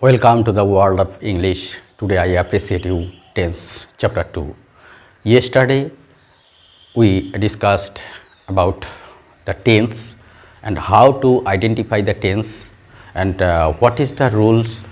Welcome to the world of English. Today I appreciate you tense chapter 2. Yesterday we discussed about the tense and how to identify the tense and what is the rules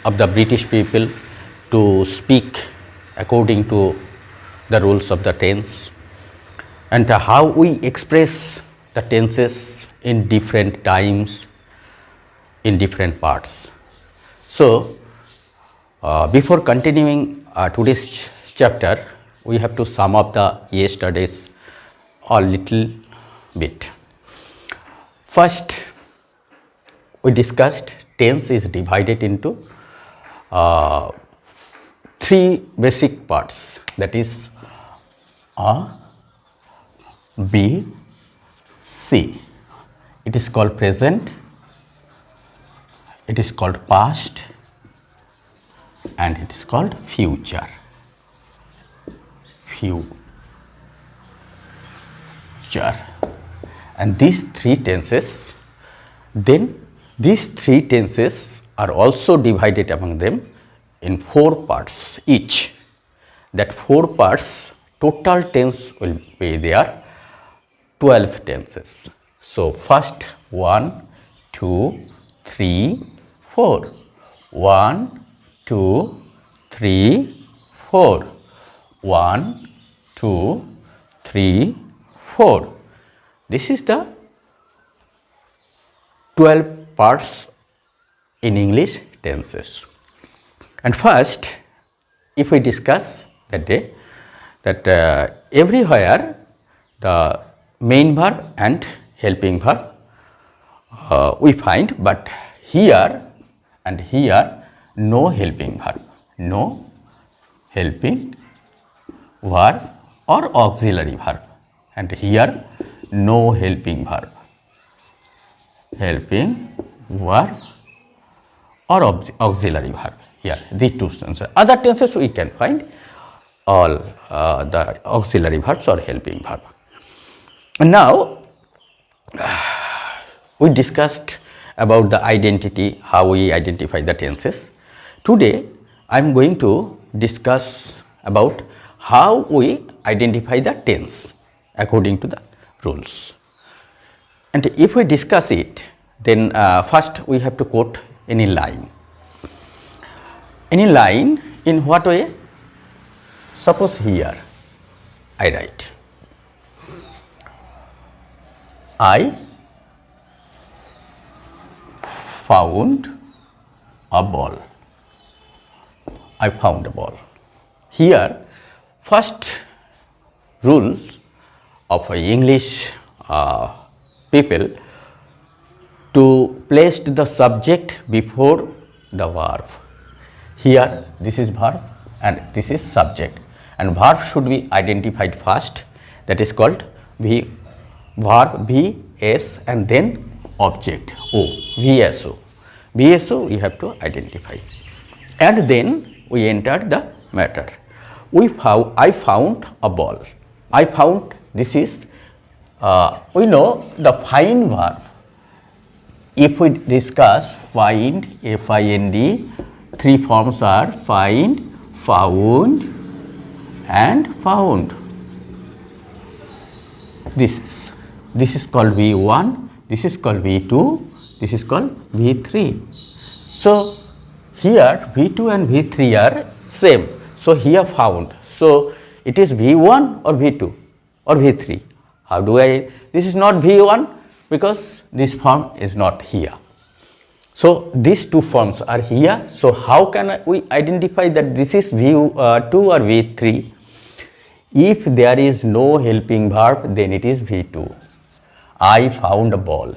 of the British people to speak according to the rules of the tense and how we express the tenses in different times in different parts. So, before continuing today's chapter, we have to sum up the yesterday's a little bit. First, we discussed tense is divided into three basic parts, that is A, B, C. It is called present, it is called past, and it is called future. And these three tenses, then these three tenses are also divided among them in four parts each. That four parts, total tense will be there 12 tenses. So, first 1, 2, 3, 4. 1, 2, 3, 4. 1, 2, 3, 4. This is the 12 parts in English tenses. And first, if we discuss that day, that everywhere the main verb and helping verb we find, but here and here no helping verb, no helping verb or auxiliary verb, and here no helping verb or auxiliary verb. Here these two tenses. Other tenses we can find all the auxiliary verbs or helping verb. And now we discussed about the identity, how we identify the tenses. Today I am going to discuss about how we identify the tense according to the rules. And if we discuss it, then first we have to quote any line. Any line in what way? Suppose here I write, I found a ball. I found a ball. Here, first rule of English people to place the subject before the verb. Here, this is verb and this is subject, and verb should be identified first. That is called verb VS and then object O, VSO. VSO we have to identify, and then we enter the matter. I found a ball. I found, this is we know the find verb. If we discuss find, F-I-N-D, three forms are find, found and found. This is called V1, this is called V2, this is called V3. So, here V2 and V3 are same. So, here found. So, it is V1 or V2 or V3. How do I? This is not V1 because this form is not here. So, these two forms are here. So, how can we identify that this is V2 or V3? If there is no helping verb, then it is V2. I found a ball.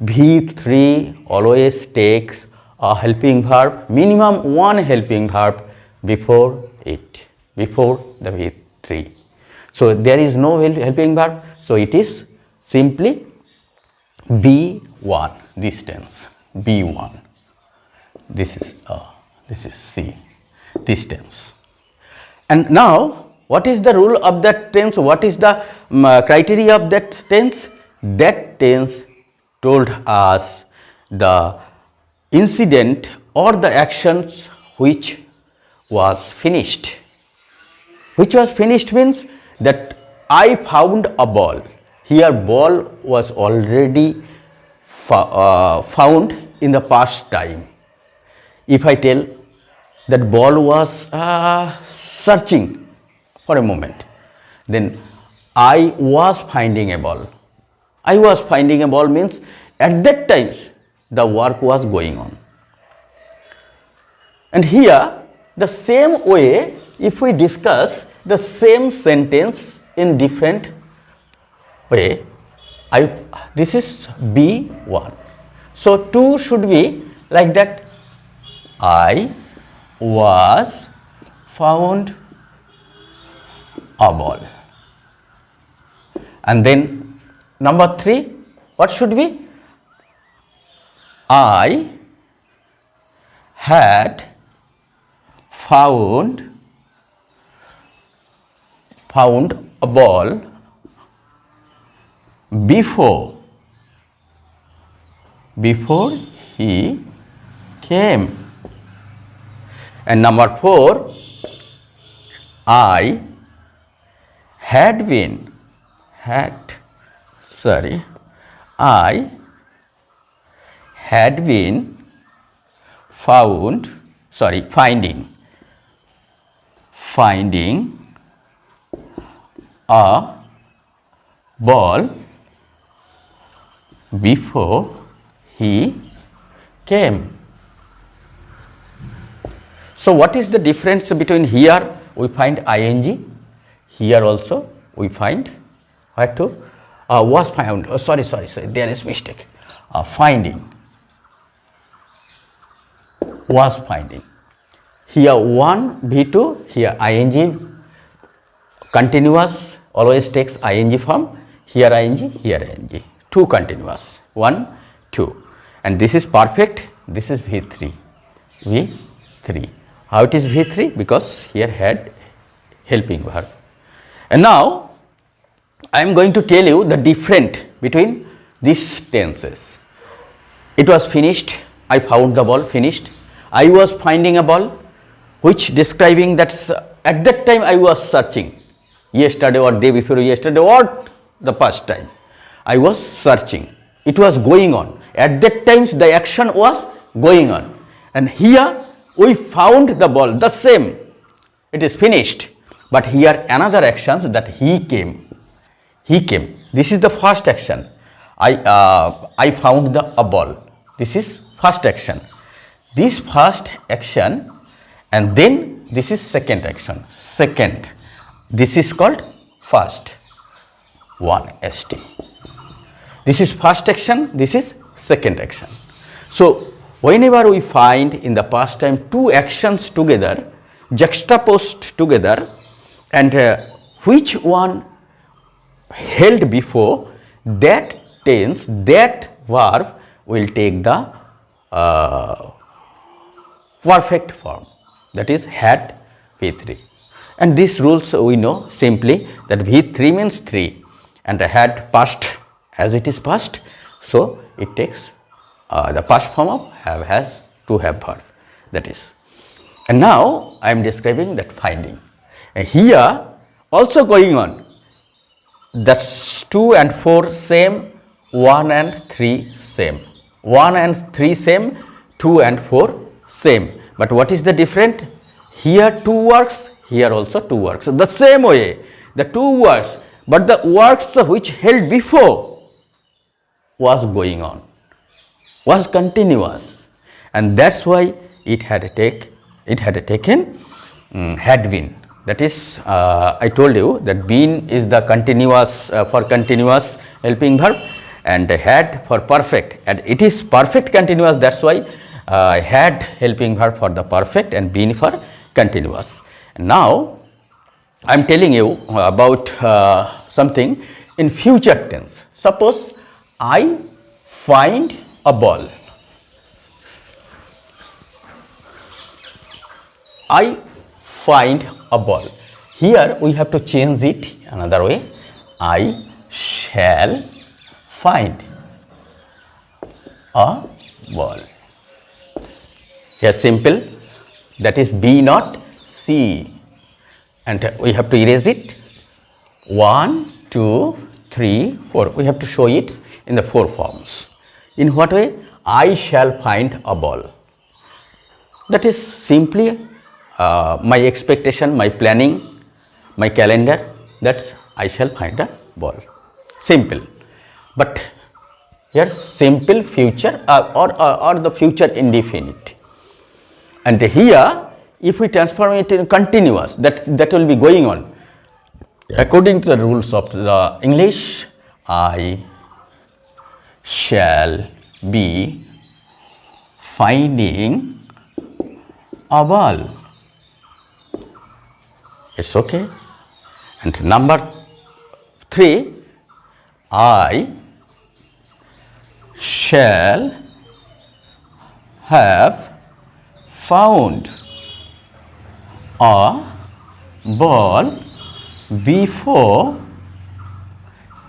V3 always takes a helping verb, minimum one helping verb before it, before the V3. So, there is no helping verb. So, it is simply B1, this tense, B1. This is C, this tense. And now, what is the rule of that tense? What is the criteria of that tense? That tense told us the incident or the actions which was finished. Which was finished means that I found a ball. Here ball was already found in the past time. If I tell that ball was searching for a moment, then I was finding a ball. I was finding a ball means at that time the work was going on. And here the same way, if we discuss the same sentence in different way, this is B1. So 2 should be like that. I was found a ball. And then number 3, what should be? I had found a ball before he came. And number 4, I had been finding a ball before he came. So what is the difference between here we find ing, here also we find what to was found, sorry, there is mistake, finding, was finding. Here 1 V2, here ing continuous always takes ing form, here ing, here ing, 2 continuous, 1, 2, and this is perfect, this is V3. How it is V3? Because here had helping verb. And now I am going to tell you the difference between these tenses. It was finished, I found the ball, finished. I was finding a ball, which describing that at that time I was searching, yesterday or day before yesterday or the past time. I was searching, it was going on. At that times the action was going on. And here we found the ball, the same, it is finished. But here another actions that he came. This is the first action. I found a ball. This is first action. This first action, and then this is second action. Second. This is called first. 1st. This is first action. This is second action. So whenever we find in the past time 2 actions together, juxtaposed together, and which one held before, that tense, that verb will take the perfect form, that is had V3. And these rules we know simply that V3 means 3 and the had past, as it is past, so it takes the past form of have has to have verb, that is. And now I am describing that finding. And here also going on, that's 2 and 4 same, 1 and 3 same. 1 and 3 same, 2 and 4 same. But what is the difference? Here 2 works, here also 2 works. The same way, the 2 works, but the works which held before was going on, was continuous, and that's why it had taken had been. That is, I told you that been is the continuous for continuous helping verb, and had for perfect, and it is perfect continuous. That's why had helping verb for the perfect and been for continuous. Now I am telling you about something in future tense. Suppose I find a ball. I find a ball. Here we have to change it another way. I shall find a ball. Here simple, that is B naught C, and we have to erase it. 1, 2, 3, 4. We have to show it in the 4 forms. In what way? I shall find a ball. That is simply my expectation, my planning, my calendar. That's I shall find a ball. Simple. But here simple future or the future indefinite. And here if we transform it in continuous, that will be going on. According to the rules of the English, I shall be finding a ball. It's okay. And number 3, I shall have found a ball before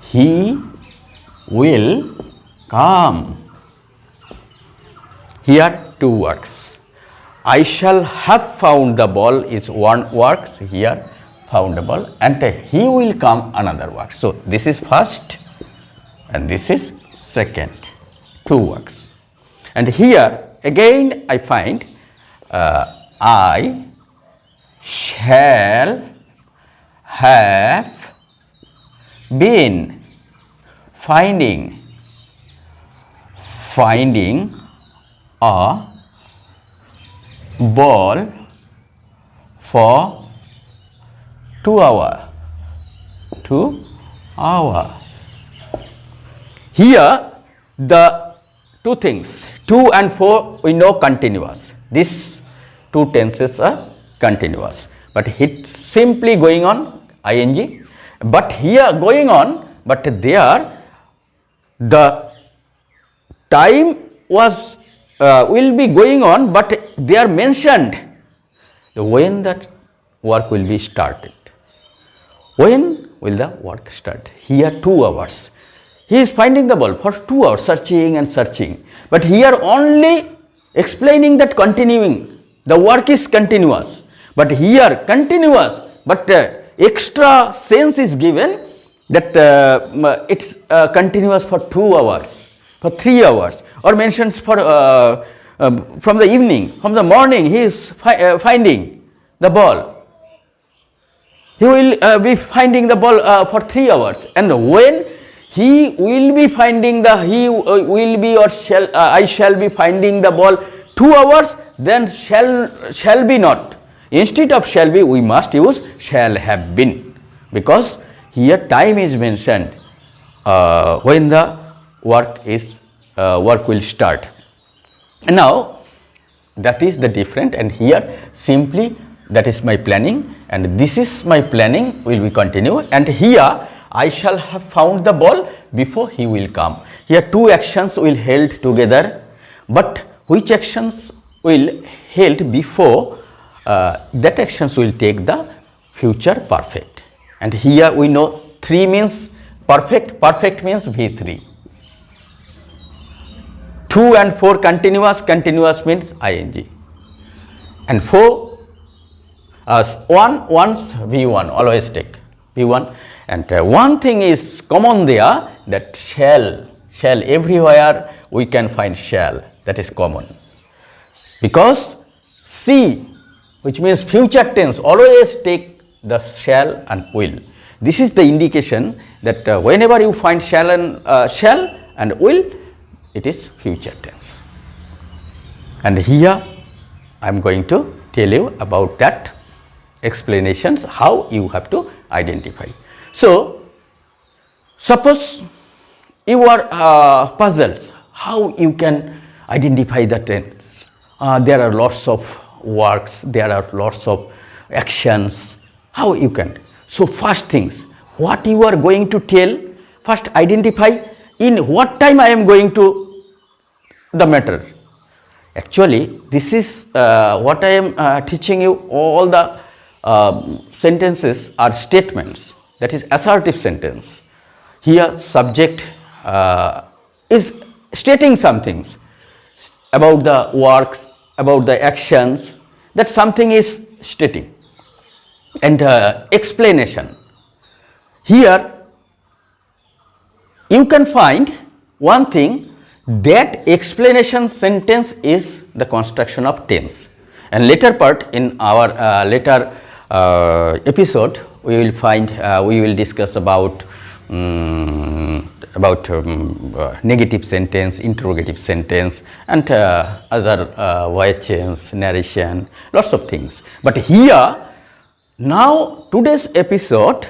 he will come. Here 2 works. I shall have found the ball is one works, here found the ball, and he will come another work. So this is first and this is second, 2 works. And here again I find I shall have been finding a ball for 2 hours. 2 hours. Here the 2 things, 2 and 4 we know continuous. These 2 tenses are continuous, but it's simply going on ing. But here going on, but there the time was will be going on, but they are mentioned when that work will be started. When will the work start? Here 2 hours. He is finding the ball for 2 hours, searching and searching. But here only explaining that continuing, the work is continuous. But here continuous, but extra sense is given that it's continuous for 2 hours, for 3 hours, or mentions for from the evening, from the morning he is finding the ball. He will be finding the ball for 3 hours, and when he will be finding will be or shall I shall be finding the ball 2 hours, then shall be not. Instead of shall be, we must use shall have been, because here time is mentioned when the work will start. And now that is the different, and here simply that is my planning, and this is my planning will be continue, and here I shall have found the ball before he will come. Here 2 actions will held together, but which actions will held before that actions will take the future perfect. And here we know 3 means perfect, perfect means V3. 2 and 4 continuous, continuous means ing. And 4, 1 once V1, always take V1. And one thing is common there, that shall, everywhere we can find shall, that is common. Because C, which means future tense, always take the shall and will. This is the indication that whenever you find shall and will, it is future tense. And here I am going to tell you about that explanations, how you have to identify. So, suppose you are puzzled, how you can identify the tense. There are lots of works, there are lots of actions, how you can. So, first things, what you are going to tell, first identify in what time I am going to the matter. Actually, this is what I am teaching you. All the sentences are statements, that is assertive sentence. Here subject is stating some things about the works, about the actions, that something is stating. And explanation. Here you can find one thing, that explanation sentence is the construction of tense. And later part in our later episode, we will find we will discuss about negative sentence, interrogative sentence, and other voice change, narration, lots of things. But here now today's episode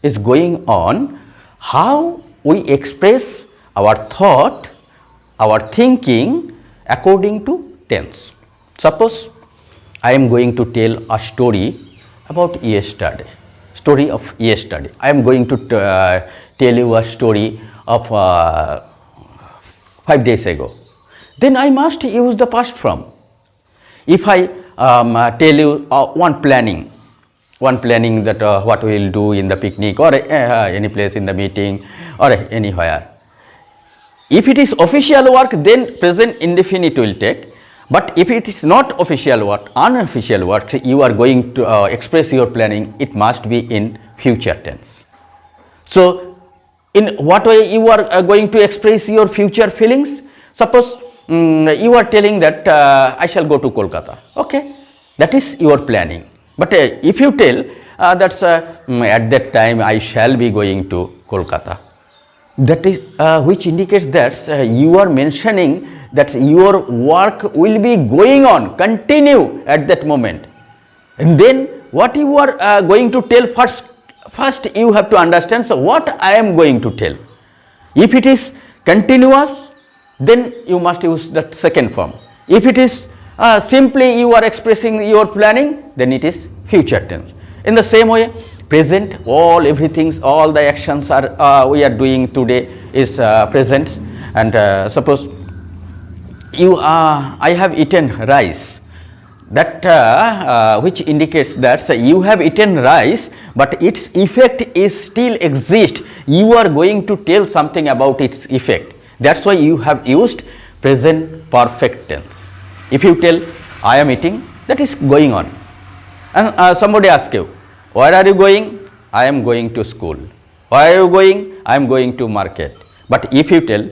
is going on how we express our thought, our thinking according to tense. Suppose I am going to tell a story about yesterday, story of yesterday. I am going to tell you a story of 5 days ago. Then I must use the past form. If I tell you one planning that what we will do in the picnic or any place in the meeting or anywhere. If it is official work, then present indefinite will take. But if it is not official work, unofficial work, you are going to express your planning, it must be in future tense. So in what way you are going to express your future feelings? Suppose you are telling that I shall go to Kolkata. Okay, that is your planning. But if you tell that's at that time I shall be going to Kolkata, that is which indicates that you are mentioning that your work will be going on, continue at that moment. And then what you are going to tell first you have to understand, so what I am going to tell. If it is continuous, then you must use that second form. If it is simply you are expressing your planning, then it is future tense. In the same way, present, everything, all the actions are we are doing today is present. And suppose I have eaten rice, that which indicates that you have eaten rice, but its effect is still exist. You are going to tell something about its effect. That's why you have used present perfect tense. If you tell I am eating, that is going on. And somebody asks you, where are you going? I am going to school. Where are you going? I am going to market. But if you tell,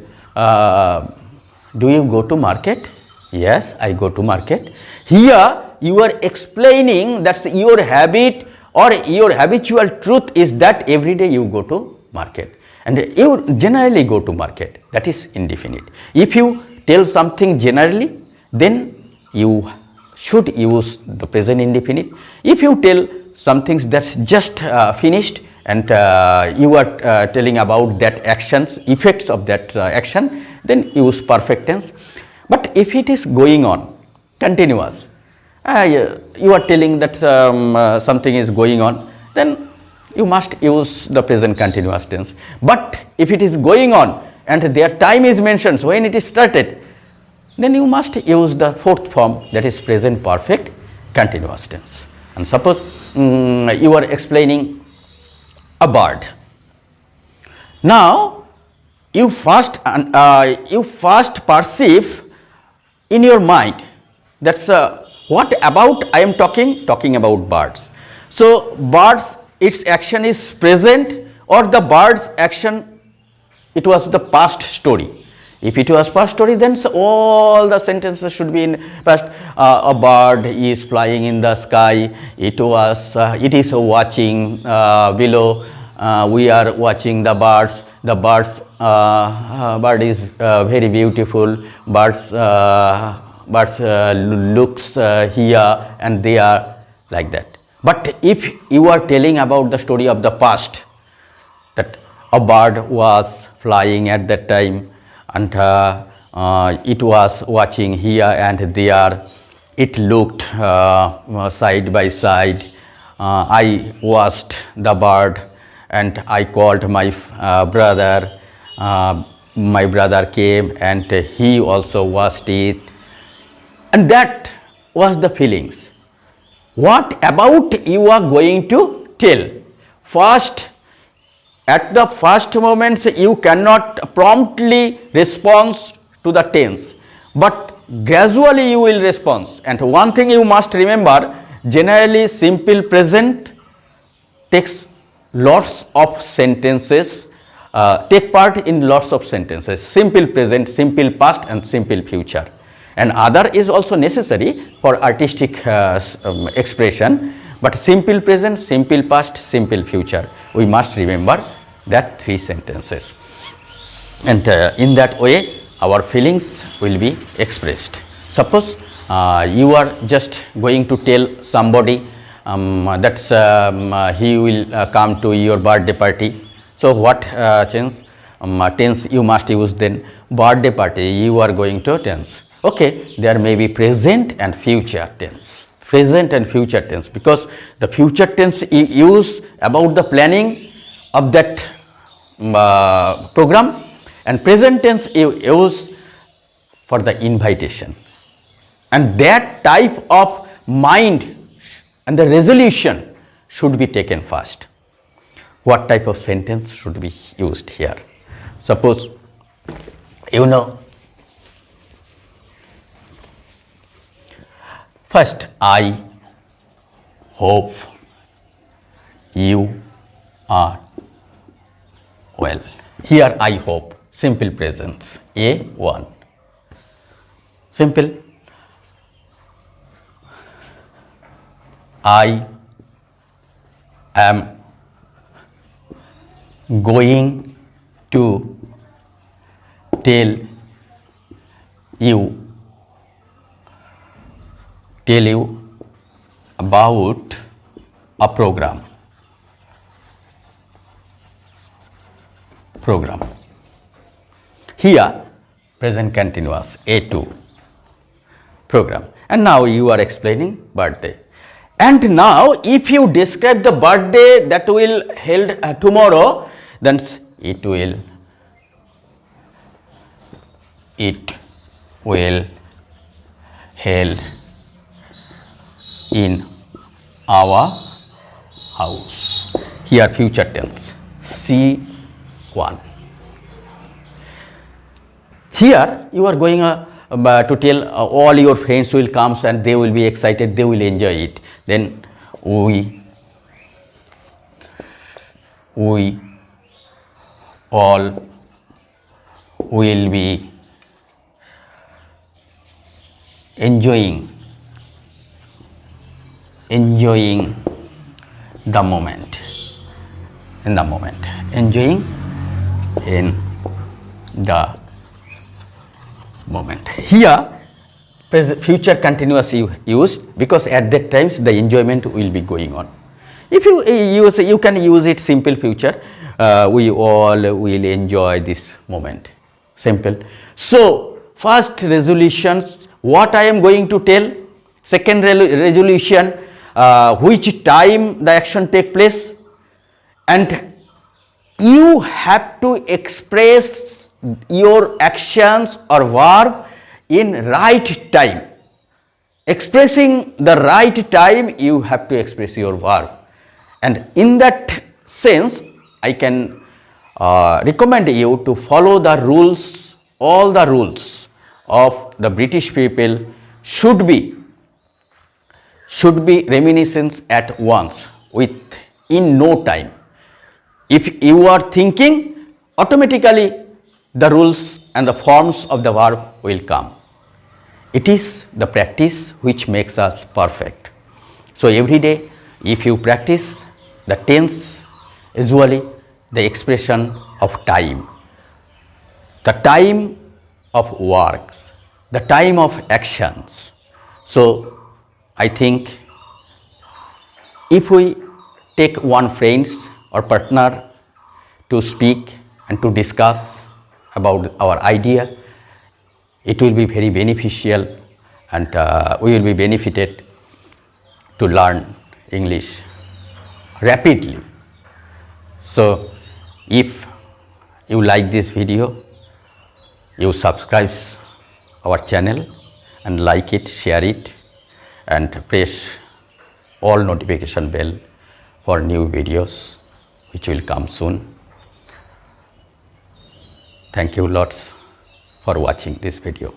do you go to market? Yes, I go to market. Here you are explaining that your habit or your habitual truth is that every day you go to market. And you generally go to market, that is indefinite. If you tell something generally, then you should use the present indefinite. If you tell something that's just finished and you are telling about that actions, effects of that action, then use perfect tense. But if it is going on, continuous, you are telling that something is going on, then you must use the present continuous tense. But if it is going on and their time is mentioned, so when it is started, then you must use the fourth form, that is present perfect continuous tense. And suppose you are explaining a bird. Now you first perceive in your mind that's what about I am talking about birds. So birds, its action is present, or the bird's action, it was the past story. If it was past story, then all the sentences should be in past. A bird is flying in the sky. It is watching below. We are watching the birds. The bird is very beautiful. Birds looks here and there, like that. But if you are telling about the story of the past, that a bird was flying at that time, and it was watching here and there, it looked side by side. I watched the bird and I called my brother. My brother came and he also watched it. And that was the feelings. What about you are going to tell? First, at the first moments you cannot promptly respond to the tense, but gradually you will respond. And one thing you must remember, generally simple present takes lots of sentences, take part in lots of sentences, simple present, simple past and simple future. And other is also necessary for artistic expression, but simple present, simple past, simple future, we must remember that 3 sentences. And in that way our feelings will be expressed. Suppose you are just going to tell somebody that he will come to your birthday party. So what tense you must use then? Birthday party, you are going to tense. Okay, there may be present and future tense. Present and future tense, because the future tense is used about the planning of that program, and present tense is used for the invitation. And that type of mind and the resolution should be taken first. What type of sentence should be used here? Suppose, you know, first, I hope you are well. Here I hope, simple present, A1. Simple. I am going to tell you about a program. Here present continuous, A2, program. And now you are explaining birthday. And now if you describe the birthday that will held tomorrow, then it will held in our house. Here future tense, C1. Here you are going to tell all your friends will come and they will be excited, they will enjoy it. Then we all will be enjoying the moment, enjoying in the moment. Here future continuous used because at that times the enjoyment will be going on. If you use, you can use it simple future, we all will enjoy this moment, simple. So first resolutions, what I am going to tell. Second resolution, which time the action take place, and you have to express your actions or verb in right time. Expressing the right time, you have to express your verb. And in that sense, I can recommend you to follow the rules. All the rules of the British people should be reminiscence at once, in no time. If you are thinking, automatically the rules and the forms of the verb will come. It is the practice which makes us perfect. So every day, if you practice the tense, usually the expression of time, the time of works, the time of actions. So I think if we take one friends or partner to speak and to discuss about our idea, it will be very beneficial, and we will be benefited to learn English rapidly. So if you like this video, you subscribe our channel and like it, share it, and press all notification bell for new videos which will come soon. Thank you lots for watching this video.